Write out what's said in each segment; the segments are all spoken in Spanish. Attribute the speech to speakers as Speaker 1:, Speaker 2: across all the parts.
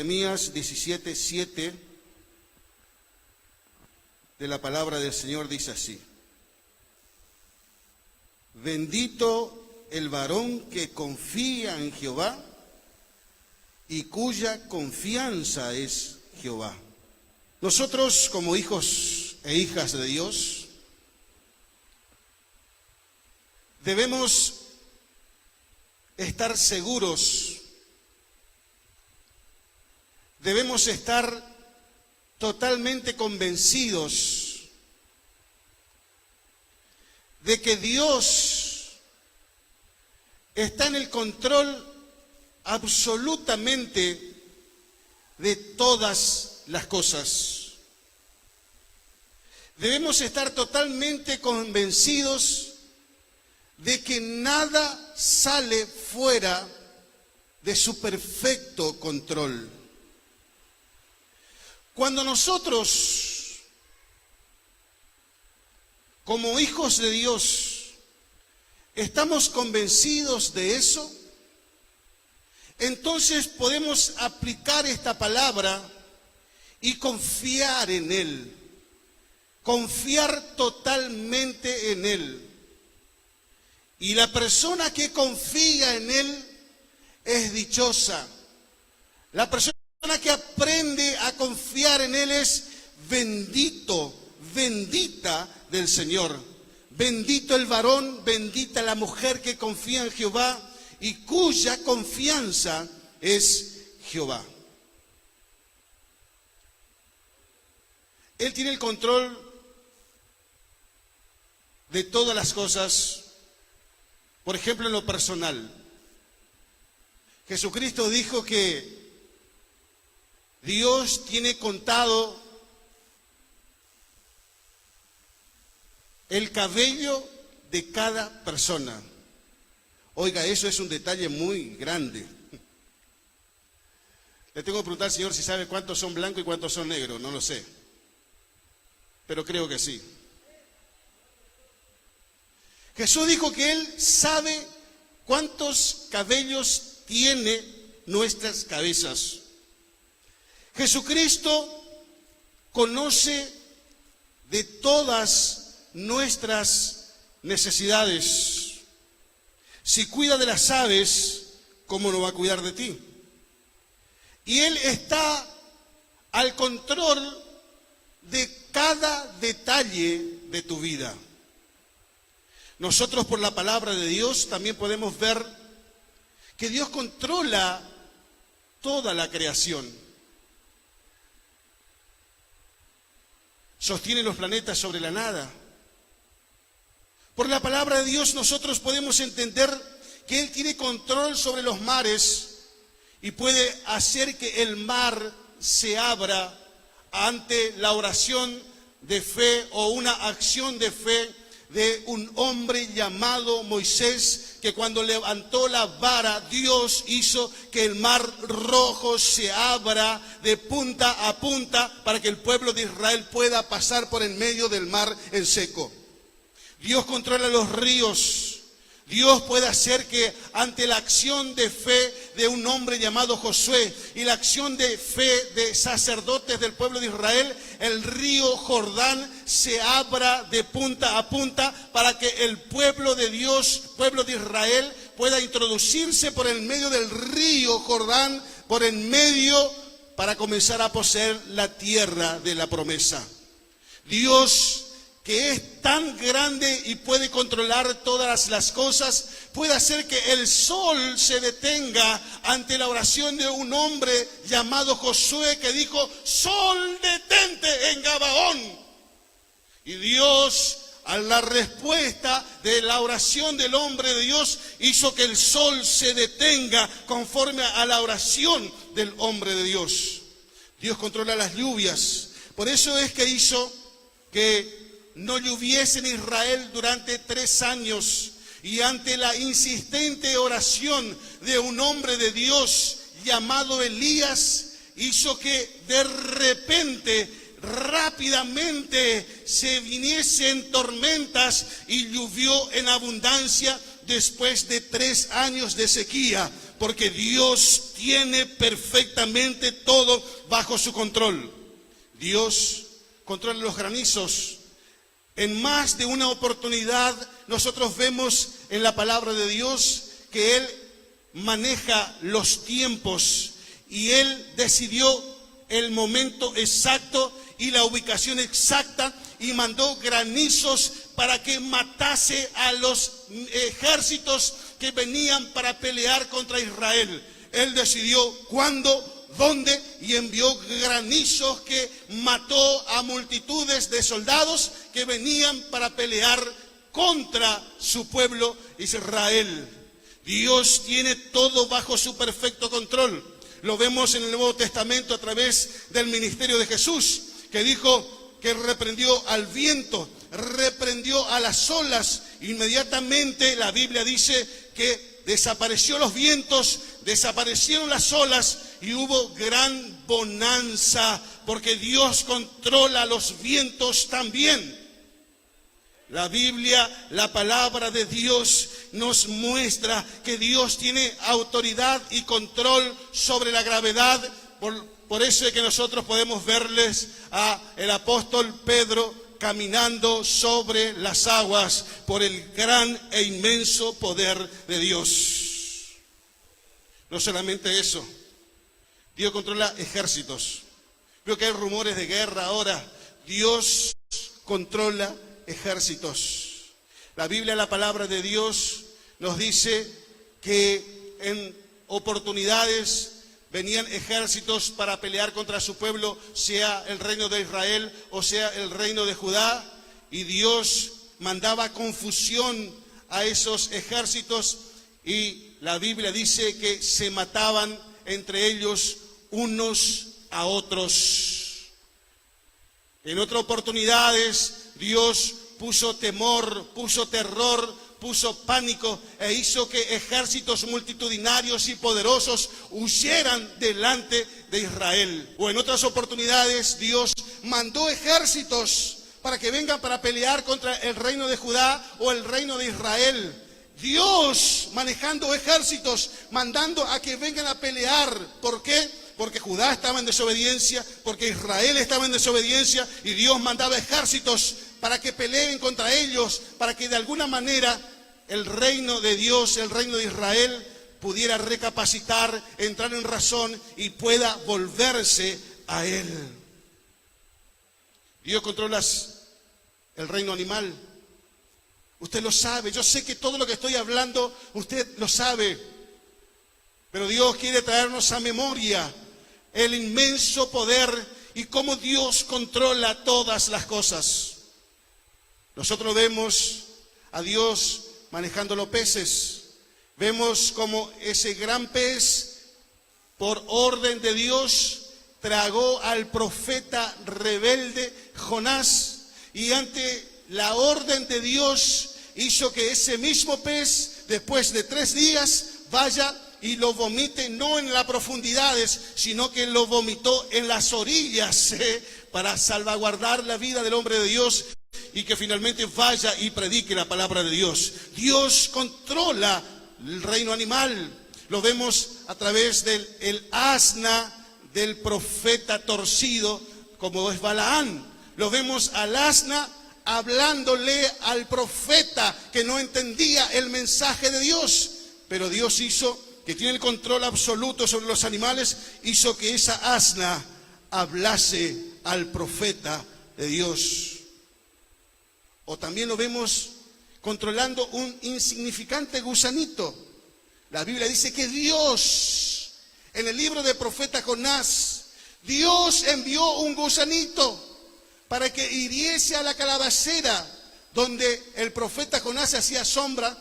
Speaker 1: Jeremías 17:7 de la palabra del Señor dice así: bendito el varón que confía en Jehová y cuya confianza es Jehová. Nosotros, como hijos e hijas de Dios, debemos estar seguros, debemos estar totalmente convencidos de que Dios está en el control absolutamente de todas las cosas. Debemos estar totalmente convencidos de que nada sale fuera de su perfecto control. Cuando nosotros, como hijos de Dios, estamos convencidos de eso, entonces podemos aplicar esta palabra y confiar en Él, confiar totalmente en Él. Y la persona que confía en Él es dichosa. La persona que aprende a confiar en Él es bendito, bendita del Señor. Bendito el varón, bendita la mujer que confía en Jehová y cuya confianza es Jehová. Él tiene el control de todas las cosas. Por ejemplo, en lo personal, Jesucristo dijo que Dios tiene contado el cabello de cada persona. Oiga, eso es un detalle muy grande. Le tengo que preguntar al Señor si sabe cuántos son blancos y cuántos son negros, no lo sé, pero creo que sí. Jesús dijo que Él sabe cuántos cabellos tiene nuestras cabezas. Jesucristo conoce de todas nuestras necesidades. Si cuida de las aves, ¿cómo no va a cuidar de ti? Y Él está al control de cada detalle de tu vida. Nosotros, por la palabra de Dios, también podemos ver que Dios controla toda la creación. Sostiene los planetas sobre la nada. Por la palabra de Dios nosotros podemos entender que Él tiene control sobre los mares y puede hacer que el mar se abra ante la oración de fe o una acción de fe de un hombre llamado Moisés, que cuando levantó la vara, Dios hizo que el mar rojo se abra de punta a punta para que el pueblo de Israel pueda pasar por en medio del mar en seco. Dios controla los ríos. Dios puede hacer que ante la acción de fe de un hombre llamado Josué y la acción de fe de sacerdotes del pueblo de Israel, el río Jordán se abra de punta a punta para que el pueblo de Dios, pueblo de Israel, pueda introducirse por el medio del río Jordán, por en medio, para comenzar a poseer la tierra de la promesa. Dios, que es tan grande y puede controlar todas las cosas, puede hacer que el sol se detenga ante la oración de un hombre llamado Josué, que dijo: sol, detente en Gabaón. Y Dios, a la respuesta de la oración del hombre de Dios, hizo que el sol se detenga conforme a la oración del hombre de Dios. Dios controla las lluvias. Por eso es que hizo que no lloviese en Israel durante 3 años, y ante la insistente oración de un hombre de Dios llamado Elías, hizo que de repente, rápidamente, se viniesen tormentas y llovió en abundancia después de 3 años de sequía, porque Dios tiene perfectamente todo bajo su control. Dios controla los granizos. En más de una oportunidad nosotros vemos en la palabra de Dios que Él maneja los tiempos y Él decidió el momento exacto y la ubicación exacta y mandó granizos para que matase a los ejércitos que venían para pelear contra Israel. Él decidió cuándo, dónde, y envió granizos que mató a multitudes de soldados que venían para pelear contra su pueblo Israel. Dios tiene todo bajo su perfecto control. Lo vemos en el Nuevo Testamento a través del ministerio de Jesús, que dijo que reprendió al viento, reprendió a las olas. Inmediatamente la Biblia dice que desapareció los vientos, desaparecieron las olas y hubo gran bonanza, porque Dios controla los vientos también. La Biblia, la palabra de Dios, nos muestra que Dios tiene autoridad y control sobre la gravedad. Por eso es que nosotros podemos verles a el apóstol Pedro caminando sobre las aguas por el gran e inmenso poder de Dios. No solamente eso, Dios controla ejércitos. Veo que hay rumores de guerra ahora. Dios controla ejércitos. La Biblia, la palabra de Dios, nos dice que en oportunidades venían ejércitos para pelear contra su pueblo, sea el reino de Israel o sea el reino de Judá, y Dios mandaba confusión a esos ejércitos, y la Biblia dice que se mataban entre ellos unos a otros. En otras oportunidades Dios puso temor, puso terror, puso pánico e hizo que ejércitos multitudinarios y poderosos huyeran delante de Israel. O en otras oportunidades Dios mandó ejércitos para que vengan para pelear contra el reino de Judá o el reino de Israel. Dios manejando ejércitos, mandando a que vengan a pelear. ¿Por qué? Porque Judá estaba en desobediencia, porque Israel estaba en desobediencia, y Dios mandaba ejércitos para que peleen contra ellos, para que de alguna manera el reino de Dios, el reino de Israel, pudiera recapacitar, entrar en razón y pueda volverse a Él. Dios controla el reino animal. Usted lo sabe, yo sé que todo lo que estoy hablando, usted lo sabe. Pero Dios quiere traernos a memoria el inmenso poder y cómo Dios controla todas las cosas. Nosotros vemos a Dios manejando los peces. Vemos como ese gran pez, por orden de Dios, tragó al profeta rebelde Jonás, y ante la orden de Dios hizo que ese mismo pez, después de 3 días, vaya y lo vomite, no en las profundidades, sino que lo vomitó en las orillas, para salvaguardar la vida del hombre de Dios, y que finalmente vaya y predique la palabra de Dios. Dios controla el reino animal. Lo vemos a través del asna del profeta torcido, como es Balaán. Lo vemos al asna hablándole al profeta que no entendía el mensaje de Dios, pero Dios hizo, que tiene el control absoluto sobre los animales, hizo que esa asna hablase al profeta de Dios. O también lo vemos controlando un insignificante gusanito. La Biblia dice que Dios, en el libro del profeta Jonás, Dios envió un gusanito para que hiriese a la calabacera donde el profeta Jonás se hacía sombra,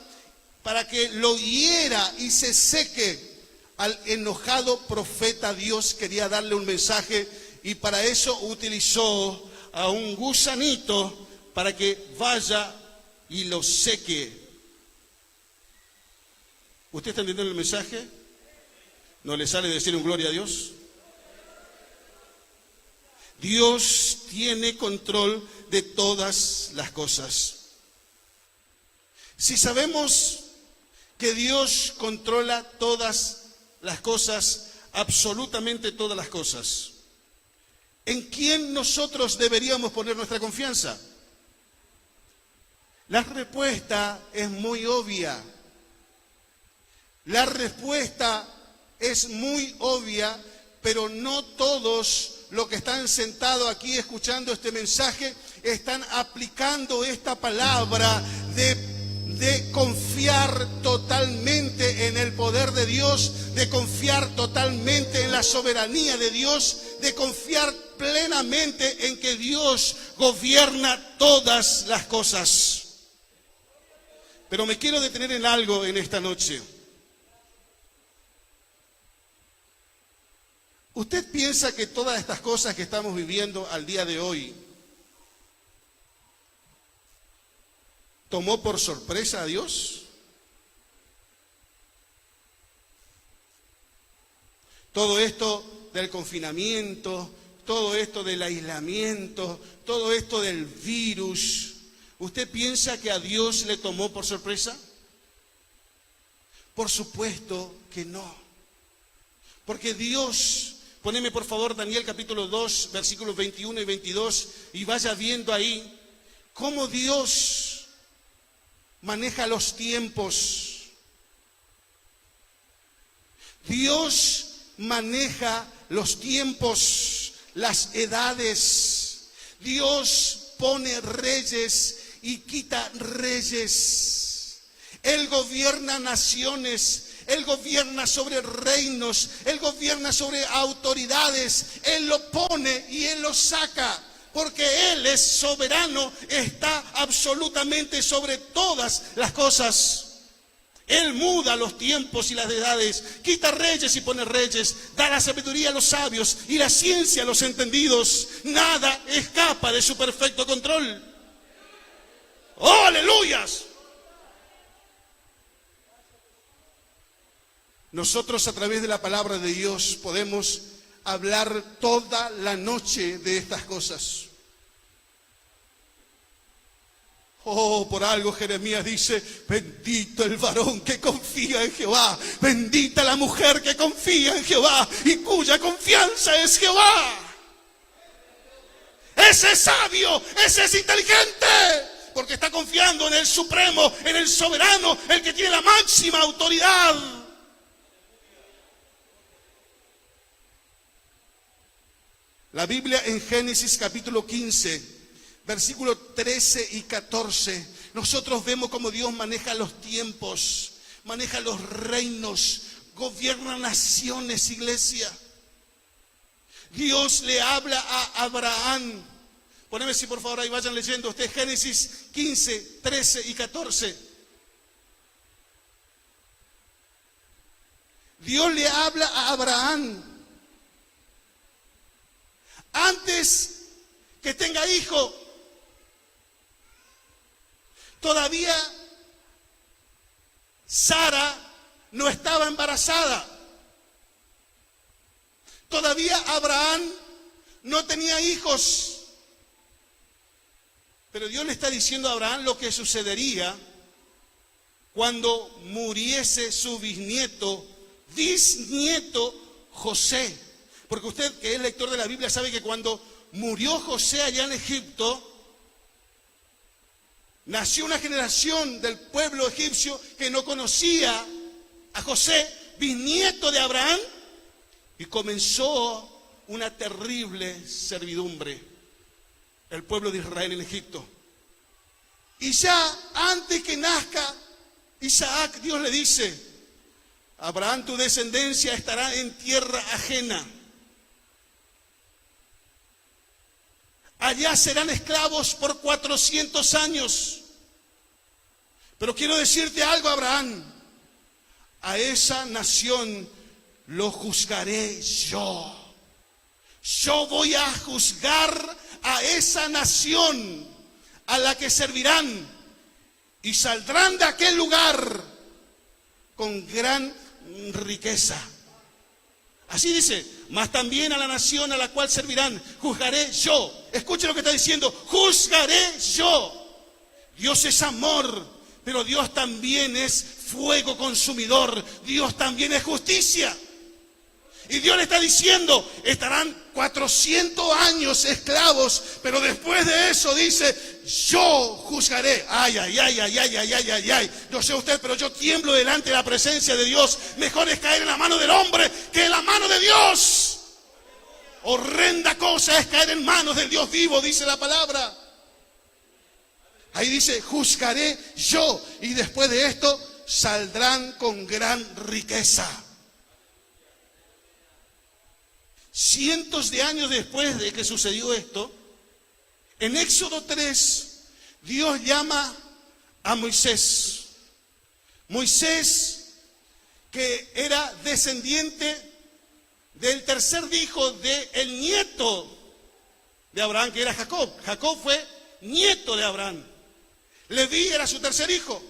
Speaker 1: para que lo hiera y se seque. Al enojado profeta Dios quería darle un mensaje, y para eso utilizó a un gusanito para que vaya y lo seque. ¿Usted está entendiendo el mensaje? ¿No le sale decir un gloria a Dios? Dios tiene control de todas las cosas. Si sabemos que Dios controla todas las cosas, absolutamente todas las cosas. ¿En quién nosotros deberíamos poner nuestra confianza? La respuesta es muy obvia. La respuesta es muy obvia, pero no todos los que están sentados aquí escuchando este mensaje están aplicando esta palabra de confiar totalmente en el poder de Dios, de confiar totalmente en la soberanía de Dios, de confiar plenamente en que Dios gobierna todas las cosas. Pero me quiero detener en algo en esta noche. ¿Usted piensa que todas estas cosas que estamos viviendo al día de hoy tomó por sorpresa a Dios? Todo esto del confinamiento, todo esto del aislamiento, todo esto del virus, ¿usted piensa que a Dios le tomó por sorpresa? Por supuesto que no. Porque Dios, poneme por favor Daniel capítulo 2, versículos 21 y 22, y vaya viendo ahí cómo Dios maneja los tiempos. Dios maneja los tiempos, las edades. Dios pone reyes y quita reyes. Él gobierna naciones. Él gobierna sobre reinos, Él gobierna sobre autoridades, Él lo pone y Él lo saca, porque Él es soberano, está absolutamente sobre todas las cosas. Él muda los tiempos y las edades, quita reyes y pone reyes, da la sabiduría a los sabios y la ciencia a los entendidos. Nada escapa de su perfecto control. ¡Oh, aleluyas! Nosotros a través de la palabra de Dios podemos hablar toda la noche de estas cosas. Oh, por algo Jeremías dice, bendito el varón que confía en Jehová, bendita la mujer que confía en Jehová y cuya confianza es Jehová. Ese es sabio, ese es inteligente, porque está confiando en el supremo, en el soberano, el que tiene la máxima autoridad. La Biblia en Génesis capítulo 15, versículos 13 y 14, nosotros vemos cómo Dios maneja los tiempos, maneja los reinos, gobierna naciones, iglesia. Dios le habla a Abraham. Poneme si por favor ahí vayan leyendo ustedes Génesis 15, 13 y 14. Dios le habla a Abraham. Antes que tenga hijo, todavía Sara no estaba embarazada. Todavía Abraham no tenía hijos. Pero Dios le está diciendo a Abraham lo que sucedería cuando muriese su bisnieto José. Porque usted que es lector de la Biblia sabe que cuando murió José allá en Egipto, nació una generación del pueblo egipcio que no conocía a José, bisnieto de Abraham, y comenzó una terrible servidumbre, el pueblo de Israel en Egipto. Y ya antes que nazca Isaac, Dios le dice, Abraham, tu descendencia estará en tierra ajena. Allá serán esclavos por 400 años. Pero quiero decirte algo, Abraham. A esa nación lo juzgaré yo. Yo voy a juzgar a esa nación a la que servirán. Y saldrán de aquel lugar con gran riqueza. Así dice, mas también a la nación a la cual servirán, juzgaré yo. Escuche lo que está diciendo, juzgaré yo. Dios es amor, pero Dios también es fuego consumidor. Dios también es justicia. Y Dios le está diciendo, estarán 400 años esclavos, pero después de eso dice, yo juzgaré. Ay, ay, ay, ay, ay, ay, ay, ay, ay. No sé usted, pero yo tiemblo delante de la presencia de Dios. Mejor es caer en la mano del hombre que en la mano de Dios. Horrenda cosa es caer en manos del Dios vivo, dice la palabra. Ahí dice, juzgaré yo. Y después de esto, saldrán con gran riqueza. Cientos de años después de que sucedió esto, en Éxodo 3, Dios llama a Moisés. Moisés, que era descendiente del tercer hijo del nieto de Abraham, que era Jacob. Jacob fue nieto de Abraham. Leví era su tercer hijo.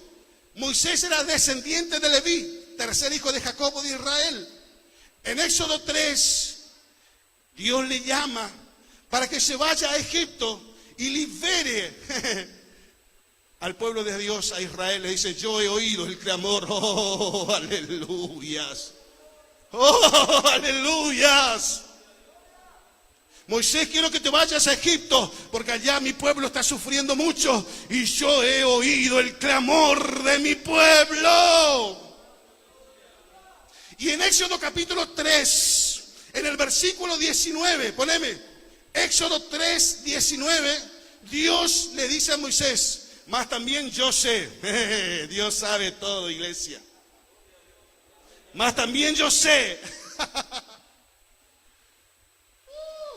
Speaker 1: Moisés era descendiente de Leví, tercer hijo de Jacob de Israel. En Éxodo 3, Dios le llama para que se vaya a Egipto y libere al pueblo de Dios, a Israel. Le dice, yo he oído el clamor. Oh, aleluyas. Oh, aleluyas. Moisés, quiero que te vayas a Egipto, porque allá mi pueblo está sufriendo mucho y yo he oído el clamor de mi pueblo. Y en Éxodo capítulo 3, en el versículo 19, poneme, Éxodo 3, 19, Dios le dice a Moisés, mas también yo sé, Dios sabe todo, iglesia, mas también yo sé,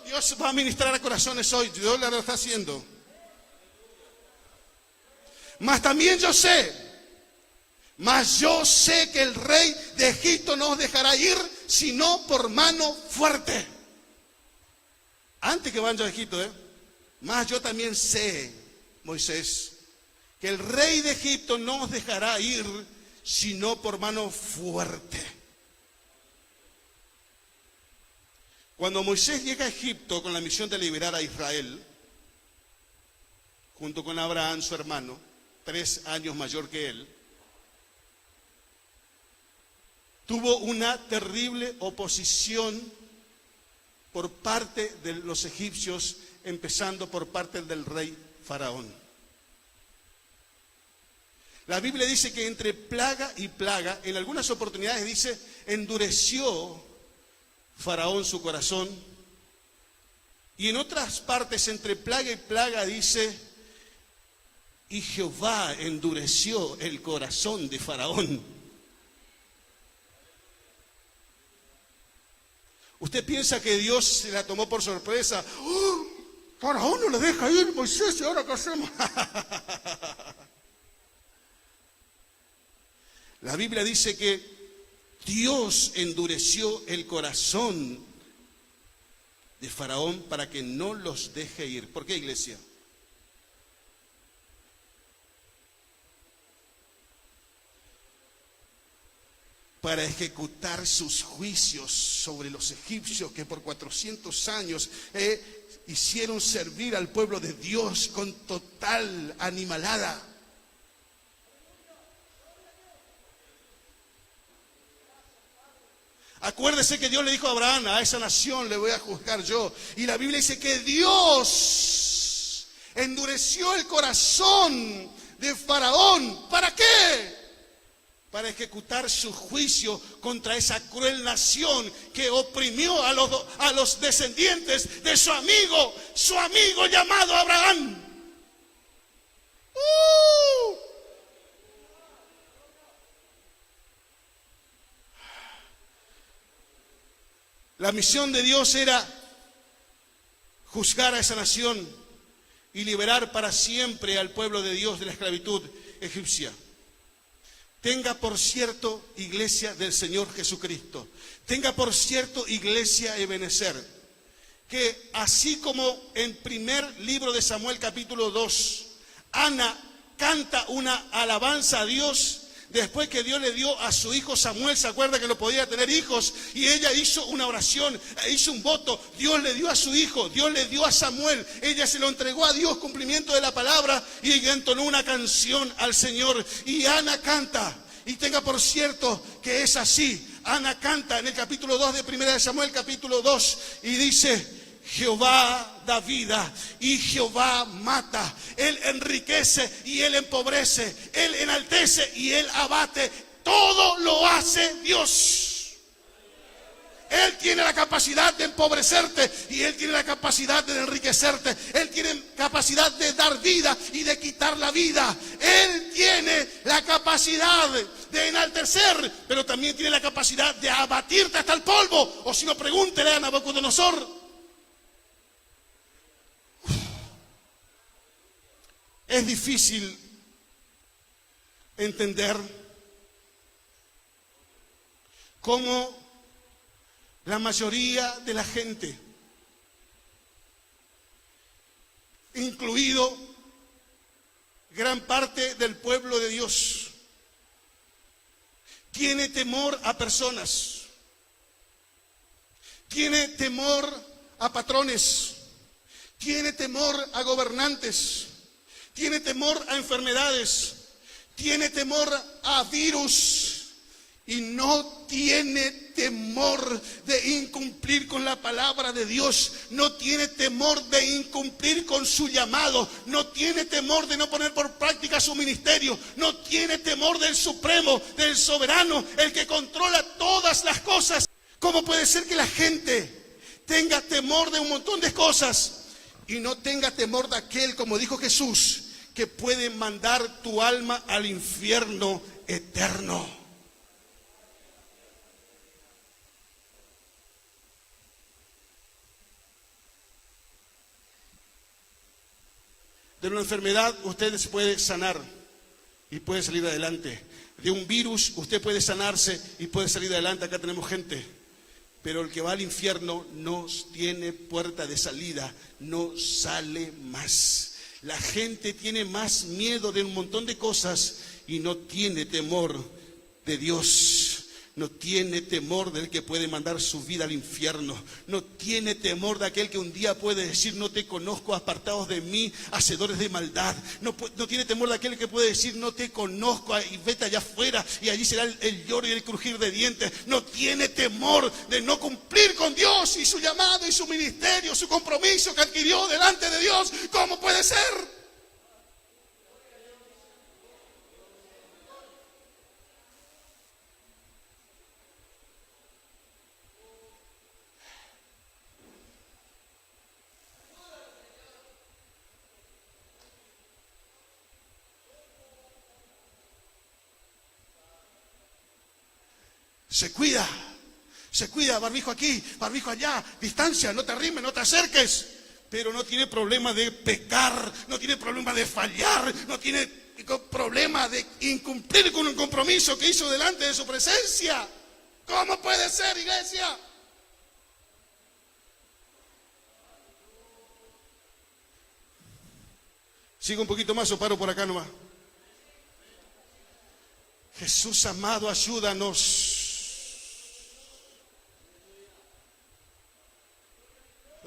Speaker 1: Dios va a ministrar a corazones hoy, Dios lo está haciendo, mas también yo sé, mas yo sé que el rey de Egipto no os dejará ir, sino por mano fuerte. Antes que vayan a Egipto, mas yo también sé, Moisés, que el rey de Egipto no os dejará ir, sino por mano fuerte. Cuando Moisés llega a Egipto con la misión de liberar a Israel, junto con Abraham, su hermano, 3 años mayor que él, tuvo una terrible oposición por parte de los egipcios, empezando por parte del rey Faraón. La Biblia dice que entre plaga y plaga, en algunas oportunidades dice, endureció Faraón su corazón, y en otras partes entre plaga y plaga dice, y Jehová endureció el corazón de Faraón. Usted piensa que Dios se la tomó por sorpresa. ¡Oh! Faraón no le deja ir, Moisés, ¿y ahora qué hacemos? La Biblia dice que Dios endureció el corazón de Faraón para que no los deje ir. ¿Por qué, iglesia? Para ejecutar sus juicios sobre los egipcios que por 400 años hicieron servir al pueblo de Dios con total animalada. Acuérdese que Dios le dijo a Abraham, a esa nación le voy a juzgar yo. Y la Biblia dice que Dios endureció el corazón de Faraón. ¿Para qué? Para ejecutar su juicio contra esa cruel nación que oprimió a los descendientes de su amigo llamado Abraham. La misión de Dios era juzgar a esa nación y liberar para siempre al pueblo de Dios de la esclavitud egipcia. Tenga por cierto, iglesia del Señor Jesucristo, tenga por cierto, iglesia Ebenezer, que así como en primer libro de Samuel capítulo 2, Ana canta una alabanza a Dios, después que Dios le dio a su hijo Samuel, se acuerda que no podía tener hijos, y ella hizo una oración, hizo un voto, Dios le dio a su hijo, Dios le dio a Samuel, ella se lo entregó a Dios, cumplimiento de la palabra, y ella entonó una canción al Señor, y Ana canta, Y tenga por cierto que es así. Ana canta en el capítulo 2 de 1 de Samuel, capítulo 2, y dice: Jehová da vida y Jehová mata. Él enriquece y Él empobrece. Él enaltece y Él abate. Todo lo hace Dios. Él tiene la capacidad de empobrecerte y Él tiene la capacidad de enriquecerte. Él tiene capacidad de dar vida y de quitar la vida. Él tiene la capacidad de enaltecer, pero también tiene la capacidad de abatirte hasta el polvo. O si no, pregúntele a Nabucodonosor. Es difícil entender cómo la mayoría de la gente, incluido gran parte del pueblo de Dios, tiene temor a personas, tiene temor a patrones, tiene temor a gobernantes, tiene temor a enfermedades, tiene temor a virus y no tiene temor de incumplir con la palabra de Dios, no tiene temor de incumplir con su llamado, no tiene temor de no poner por práctica su ministerio, no tiene temor del Supremo, del Soberano, el que controla todas las cosas. ¿Cómo puede ser que la gente tenga temor de un montón de cosas y no tenga temor de aquel, como dijo Jesús, que puede mandar tu alma al infierno eterno? De una enfermedad usted se puede sanar y puede salir adelante. De un virus usted puede sanarse y puede salir adelante. Acá tenemos gente. Pero el que va al infierno no tiene puerta de salida, no sale más. La gente tiene más miedo de un montón de cosas y no tiene temor de Dios. No tiene temor del que puede mandar su vida al infierno. No tiene temor de aquel que un día puede decir: no te conozco, apartados de mí, hacedores de maldad. No tiene temor de aquel que puede decir: no te conozco, y vete allá afuera, y allí será el lloro y el crujir de dientes. No tiene temor de no cumplir con Dios y su llamado y su ministerio, su compromiso que adquirió delante de Dios. ¿Cómo puede ser? Se cuida, barbijo aquí, barbijo allá, distancia, no te arrimes, no te acerques. Pero no tiene problema de pecar, no tiene problema de fallar, no tiene problema de incumplir con un compromiso que hizo delante de su presencia. ¿Cómo puede ser, iglesia? ¿Sigo un poquito más o paro por acá nomás? Jesús amado, ayúdanos.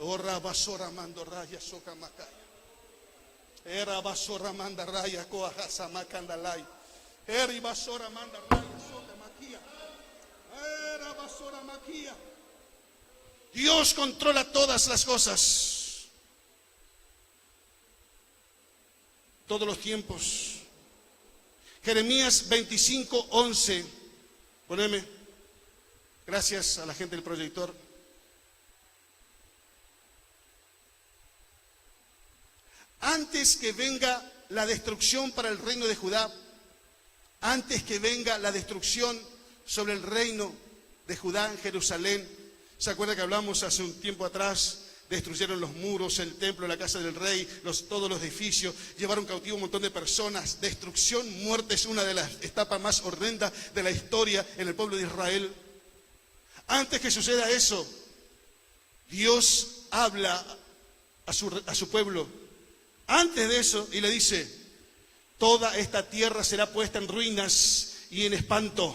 Speaker 1: Ora basora mando raya soca macaya. Era basora manda raya coajasa macandalay. Eri basora manda raya soca maquia. Era basora maquia. Dios controla todas las cosas. Todos los tiempos. Jeremías 25:11. Poneme. Gracias a la gente del proyector. Antes que venga la destrucción para el reino de Judá, antes que venga la destrucción sobre el reino de Judá en Jerusalén, ¿se acuerda que hablamos hace un tiempo atrás? Destruyeron los muros, el templo, la casa del rey, todos los edificios, llevaron cautivo un montón de personas. Destrucción, muerte es una de las etapas más horrendas de la historia en el pueblo de Israel. Antes que suceda eso, Dios habla a su pueblo. Antes de eso, y le dice: toda esta tierra será puesta en ruinas y en espanto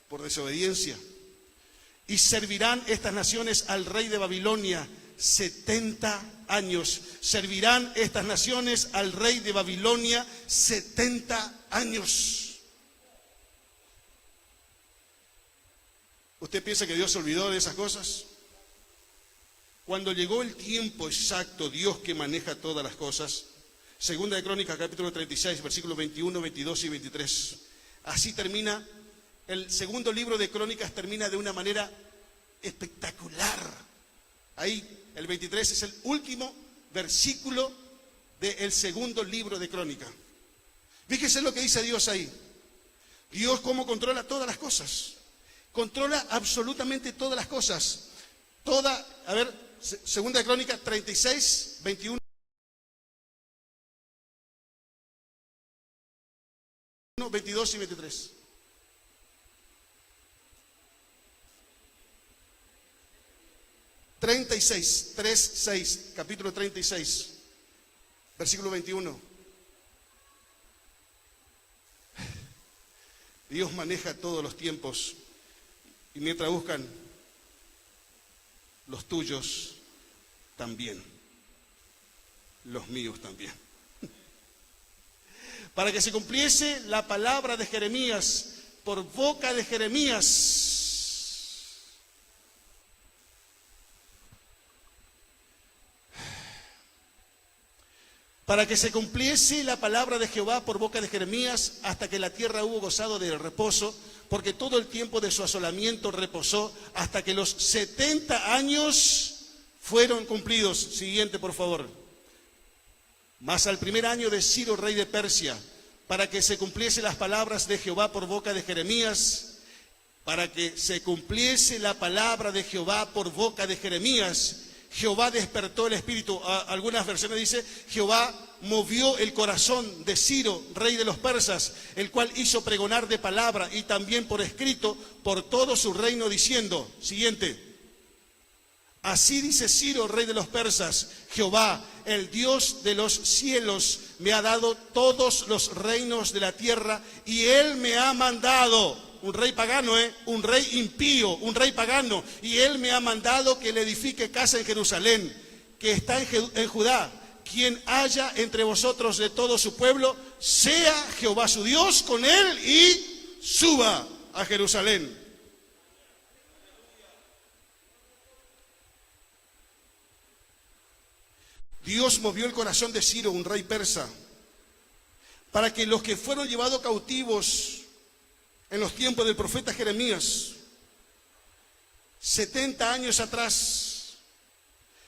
Speaker 1: por desobediencia. Y servirán estas naciones al rey de Babilonia 70 años. Servirán estas naciones al rey de Babilonia 70 años. ¿Usted piensa que Dios se olvidó de esas cosas? Cuando llegó el tiempo exacto, Dios que maneja todas las cosas, Segunda de Crónicas, capítulo 36, versículos 21, 22 y 23. Así termina, el segundo libro de Crónicas termina de una manera espectacular. Ahí, el 23 es el último versículo del segundo libro de Crónicas. Fíjese lo que dice Dios ahí. Dios cómo controla todas las cosas. Controla absolutamente todas las cosas. Segunda de Crónicas 36, 21. 22 y 23. Capítulo 36, versículo 21. Dios maneja todos los tiempos y mientras buscan los tuyos también, los míos también. Para que se cumpliese la palabra de Jeremías por boca de Jeremías. Para que se cumpliese la palabra de Jehová por boca de Jeremías, hasta que la tierra hubo gozado del reposo, porque todo el tiempo de su asolamiento reposó, hasta que los 70 años fueron cumplidos. Siguiente, por favor. Mas al primer año de Ciro, rey de Persia, para que se cumpliese las palabras de Jehová por boca de Jeremías, para que se cumpliese la palabra de Jehová por boca de Jeremías, Jehová despertó el espíritu. Algunas versiones dice, Jehová movió el corazón de Ciro, rey de los persas, el cual hizo pregonar de palabra y también por escrito por todo su reino diciendo, siguiente, así dice Ciro, rey de los persas, Jehová, el Dios de los cielos, me ha dado todos los reinos de la tierra y Él me ha mandado, un rey pagano, un rey impío, un rey pagano, y Él me ha mandado que le edifique casa en Jerusalén, que está en Judá. Quien haya entre vosotros de todo su pueblo, sea Jehová su Dios con él y suba a Jerusalén. Dios movió el corazón de Ciro, un rey persa, para que los que fueron llevados cautivos en los tiempos del profeta Jeremías, 70 años atrás,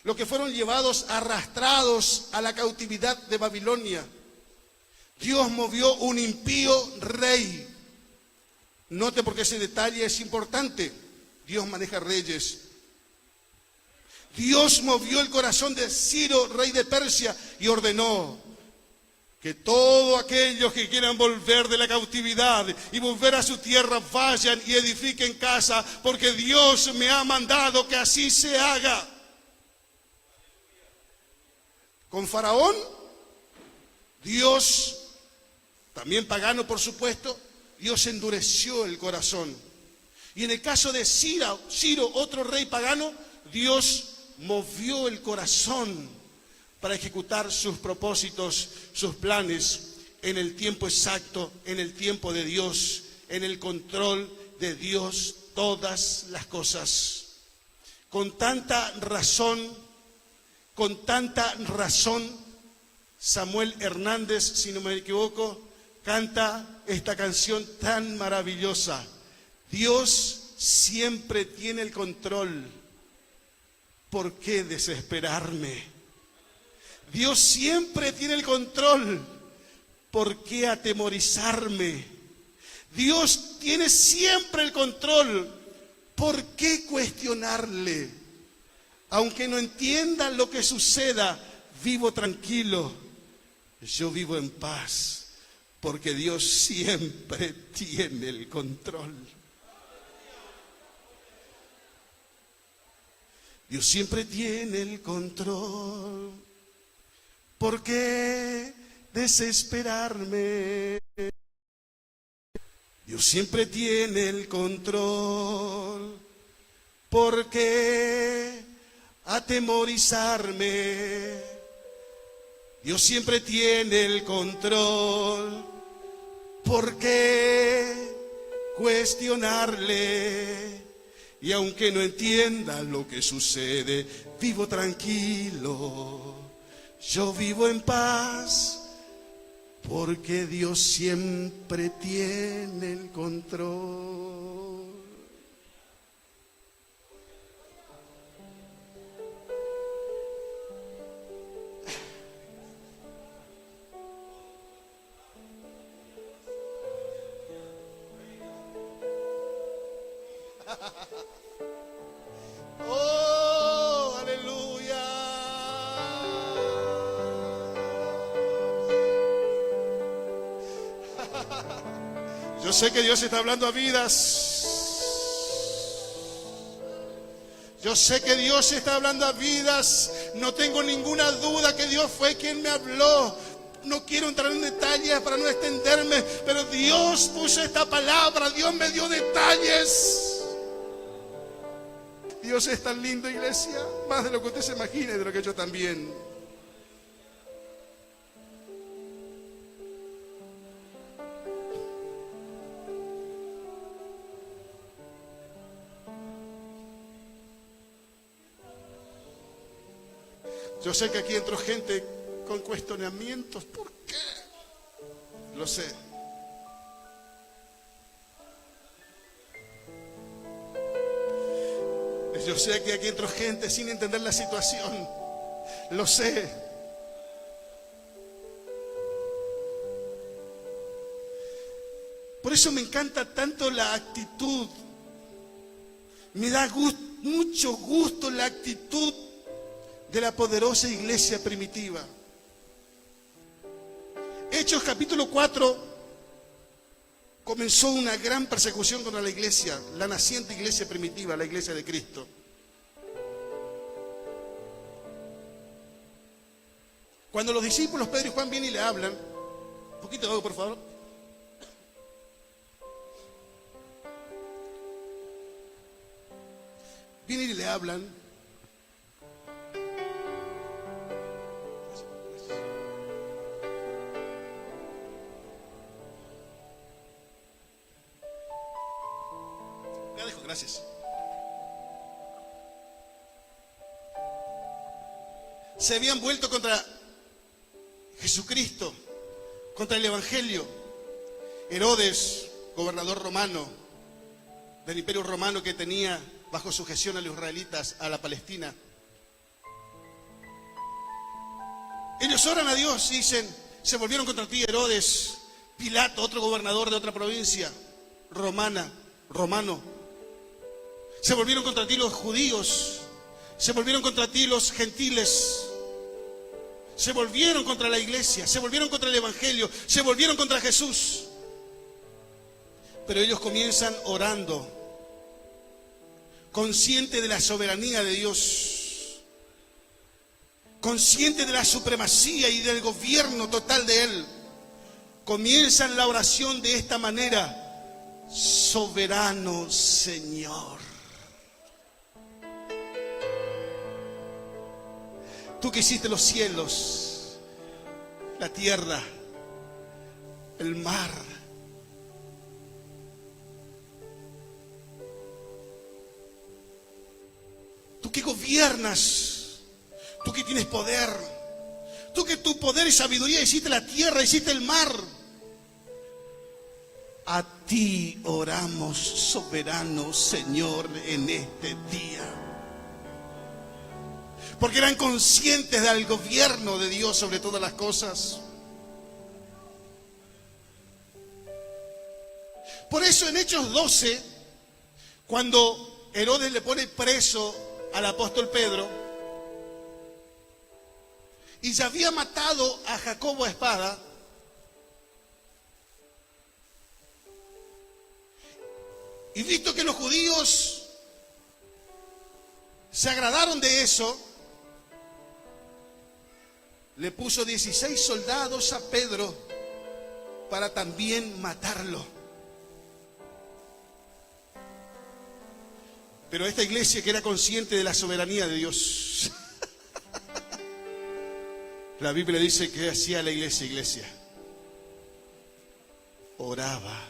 Speaker 1: los que fueron llevados arrastrados a la cautividad de Babilonia, Dios movió un impío rey. Note porque ese detalle es importante. Dios maneja reyes. Dios movió el corazón de Ciro, rey de Persia, y ordenó que todos aquellos que quieran volver de la cautividad y volver a su tierra vayan y edifiquen casa, porque Dios me ha mandado que así se haga. Con Faraón, Dios, también pagano por supuesto, Dios endureció el corazón. Y en el caso de Ciro, otro rey pagano, Dios movió el corazón para ejecutar sus propósitos, sus planes en el tiempo exacto, en el tiempo de Dios, en el control de Dios, todas las cosas. Con tanta razón, Samuel Hernández, si no me equivoco, canta esta canción tan maravillosa. Dios siempre tiene el control. ¿Por qué desesperarme? Dios siempre tiene el control. ¿Por qué atemorizarme? Dios tiene siempre el control. ¿Por qué cuestionarle? Aunque no entienda lo que suceda, vivo tranquilo. Yo vivo en paz, porque Dios siempre tiene el control. Dios siempre tiene el control. ¿Por qué desesperarme? Dios siempre tiene el control. ¿Por qué atemorizarme? Dios siempre tiene el control. ¿Por qué cuestionarle? Y aunque no entienda lo que sucede, vivo tranquilo. Yo vivo en paz, porque Dios siempre tiene el control. Oh, aleluya. Yo sé que Dios está hablando a vidas. Yo sé que Dios está hablando a vidas. No tengo ninguna duda que Dios fue quien me habló. No quiero entrar en detalles para no extenderme, pero Dios puso esta palabra. Dios me dio detalles. Dios es tan lindo, iglesia, más de lo que usted se imagine, de lo que yo también. Yo sé que aquí entró gente con cuestionamientos. ¿Por qué? Lo sé. Yo sé que aquí entró gente sin entender la situación. Lo sé. Por eso me encanta tanto la actitud. Me da mucho gusto la actitud de la poderosa iglesia primitiva. Hechos capítulo 4 comenzó una gran persecución contra la iglesia, la naciente iglesia primitiva, la iglesia de Cristo. Cuando los discípulos Pedro y Juan vienen y le hablan, un poquito de agua, por favor. Vienen y le hablan. Ya dejo, gracias. Se habían vuelto contra Jesucristo, contra el Evangelio. Herodes, gobernador romano, del imperio romano que tenía bajo sujeción a los israelitas, a la Palestina. Ellos oran a Dios y dicen, se volvieron contra ti, Herodes. Pilato, otro gobernador de otra provincia romano. Se volvieron contra ti los judíos, se volvieron contra ti los gentiles, se volvieron contra la iglesia, se volvieron contra el Evangelio, se volvieron contra Jesús. Pero ellos comienzan orando, consciente de la soberanía de Dios, consciente de la supremacía y del gobierno total de Él. Comienzan la oración de esta manera: soberano Señor. Tú que hiciste los cielos, la tierra, el mar. Tú que gobiernas, tú que tienes poder, tú que tu poder y sabiduría hiciste la tierra, hiciste el mar. A ti oramos, soberano Señor, en este día. Porque eran conscientes del gobierno de Dios sobre todas las cosas. Por eso en Hechos 12, cuando Herodes le pone preso al apóstol Pedro, y ya había matado a Jacobo a espada, y visto que los judíos se agradaron de eso, le puso 16 soldados a Pedro para también matarlo. Pero esta iglesia, que era consciente de la soberanía de Dios, la Biblia dice que hacía la iglesia. Oraba.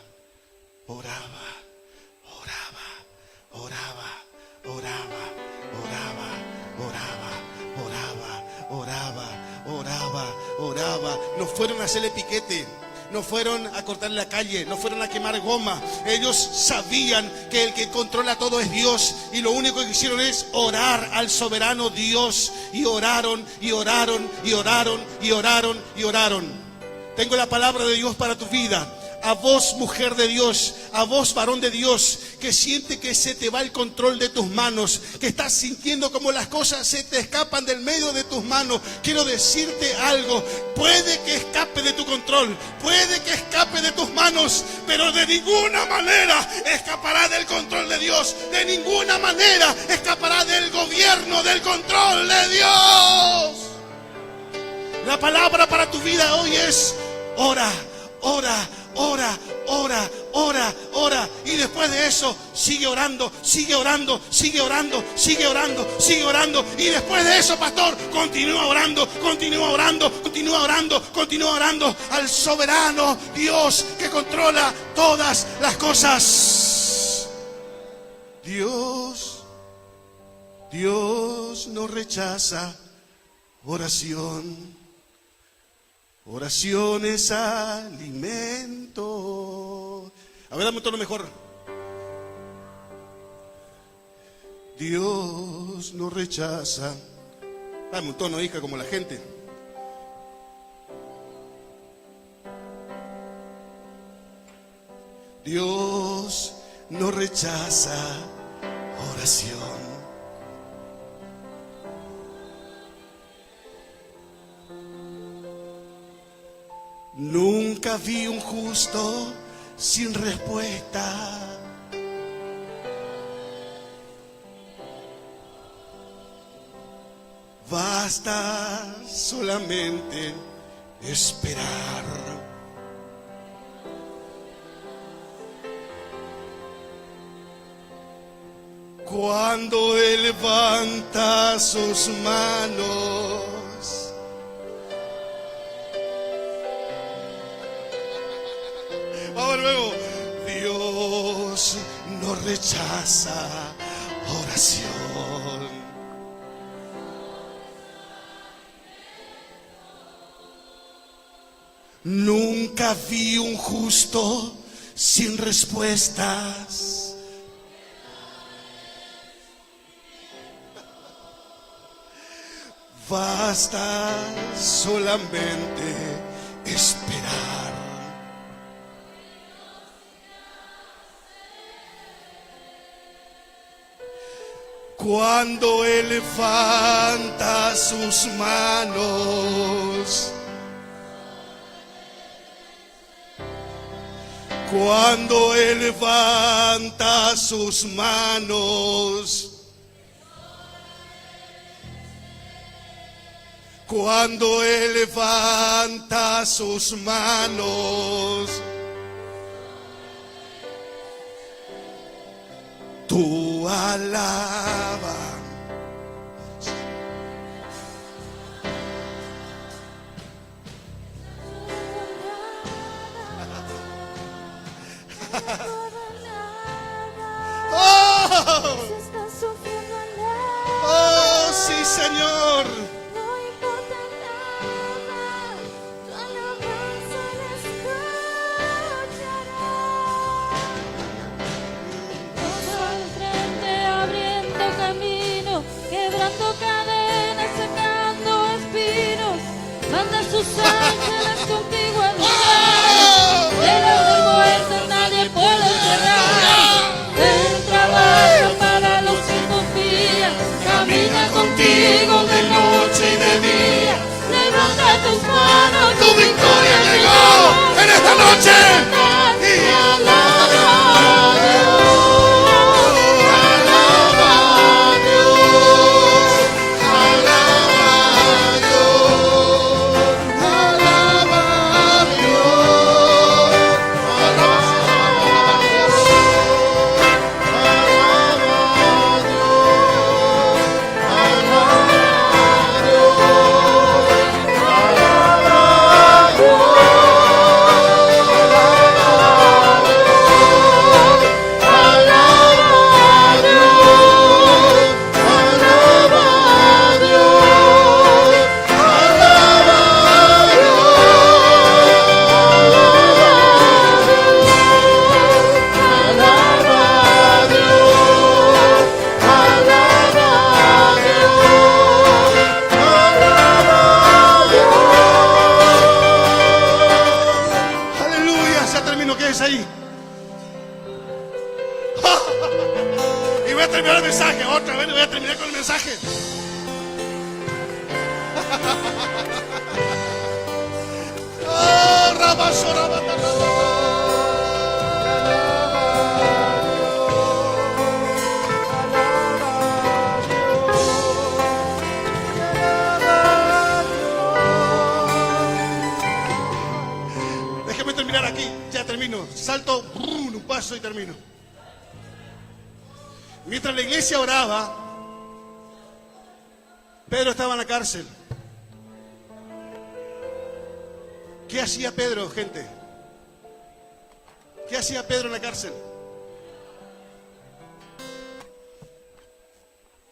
Speaker 1: fueron a hacerle piquete, no fueron a cortarle la calle, no fueron a quemar goma. Ellos sabían que el que controla todo es Dios, y lo único que hicieron es orar al soberano Dios. Y oraron, y oraron, y oraron, y oraron, y oraron. Tengo la palabra de Dios para tu vida. A vos, mujer de Dios, a vos, varón de Dios, que siente que se te va el control de tus manos, que estás sintiendo como las cosas se te escapan del medio de tus manos. Quiero decirte algo: puede que escape de tu control, puede que escape de tus manos, pero de ninguna manera escapará del control de Dios. De ninguna manera escapará del gobierno, del control de Dios. La palabra para tu vida hoy es: ora, ora, ora, ora, ora, ora. Y después de eso, sigue orando, sigue orando, sigue orando, sigue orando, sigue orando. Y después de eso, pastor, continúa orando, continúa orando, continúa orando, continúa orando al soberano Dios que controla todas las cosas. Dios no rechaza oración. Oración es alimento. A ver, dame un tono mejor. Dios no rechaza. Dame un tono, hija, como la gente. Dios no rechaza oración. Nunca vi un justo sin respuesta. Basta solamente esperar. Cuando Él levanta sus manos, vamos luego. Dios no rechaza oración. Nunca vi un justo sin respuestas. Basta solamente esperar. Cuando Él levanta sus manos, cuando Él levanta sus manos, cuando Él levanta sus manos, tú alaba. Oh, sí, Señor.
Speaker 2: Cadenas, sacando espinos, manda sus ángeles contigo a luchar. Pero de muerte nadie puede cerrar. Él trabaja para los que confían, camina contigo de noche y de día. Levanta tus manos,
Speaker 1: Tu victoria llegó en esta noche.
Speaker 2: y alaba.
Speaker 1: Alaba a Dios. termino, quédese ahí. Y voy a terminar el mensaje, otra vez voy a terminar con el mensaje. Oh, Rabaso, déjeme terminar aquí, ya termino. Salto un paso y termino. Mientras la iglesia oraba, Pedro estaba en la cárcel. ¿Qué hacía Pedro, gente? ¿Qué hacía Pedro en la cárcel?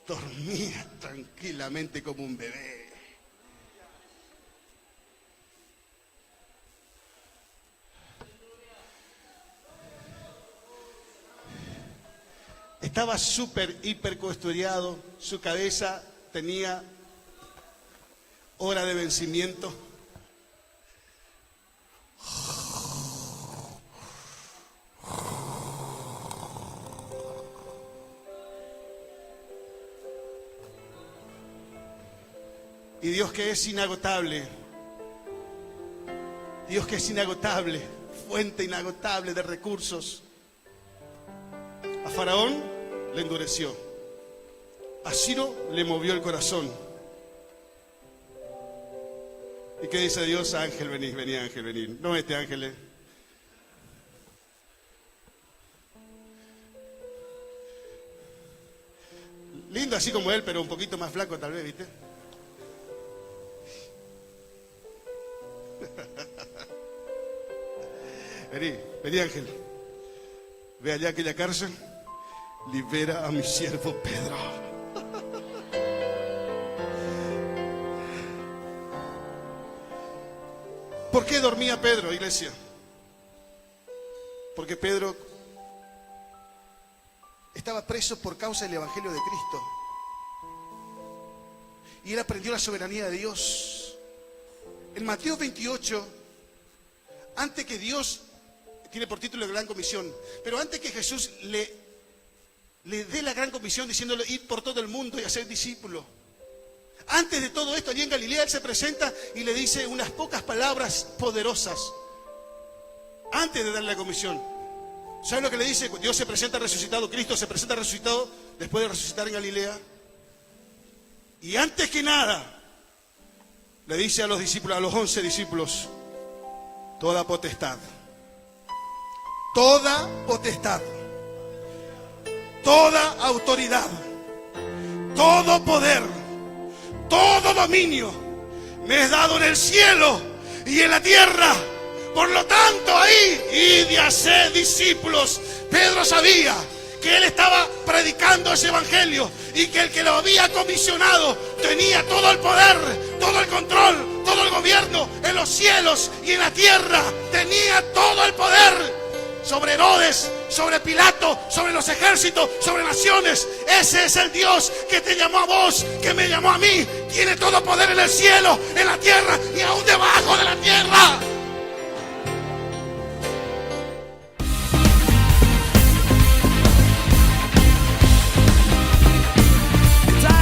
Speaker 1: Dormía tranquilamente como un bebé. Estaba súper, hiper custodiado. Su cabeza tenía hora de vencimiento. Y Dios que es inagotable, Dios que es inagotable, fuente inagotable de recursos, a Faraón le endureció, a Ciro le movió el corazón. ¿Y qué dice Dios? Ángel, vení, vení ángel, vení. No este ángel, lindo así como él, pero un poquito más flaco tal vez, ¿viste? Vení, vení ángel. Ve allá aquella cárcel. Libera a mi siervo Pedro. ¿Por qué dormía Pedro, iglesia? Porque Pedro estaba preso por causa del Evangelio de Cristo. Y él aprendió la soberanía de Dios. En Mateo 28, antes que Dios, tiene por título la Gran Comisión, pero antes que Jesús le dé la Gran Comisión diciéndole ir por todo el mundo y hacer discípulos, antes de todo esto, allí en Galilea, él se presenta y le dice unas pocas palabras poderosas. Antes de darle la comisión, ¿saben lo que le dice? Dios se presenta resucitado, Cristo se presenta resucitado después de resucitar en Galilea. Y antes que nada, le dice a los discípulos, a los 11 discípulos, toda potestad, toda autoridad, todo poder, todo dominio me es dado en el cielo y en la tierra. Por lo tanto, ahí, id y haced discípulos. Pedro sabía que él estaba predicando ese evangelio y que el que lo había comisionado tenía todo el poder, todo el control, todo el gobierno en los cielos y en la tierra. Tenía todo el poder sobre Herodes, sobre Pilato, sobre los ejércitos, sobre naciones. Ese es el Dios que te llamó a vos, que me llamó a mí. Tiene todo poder en el cielo, en la tierra y aún debajo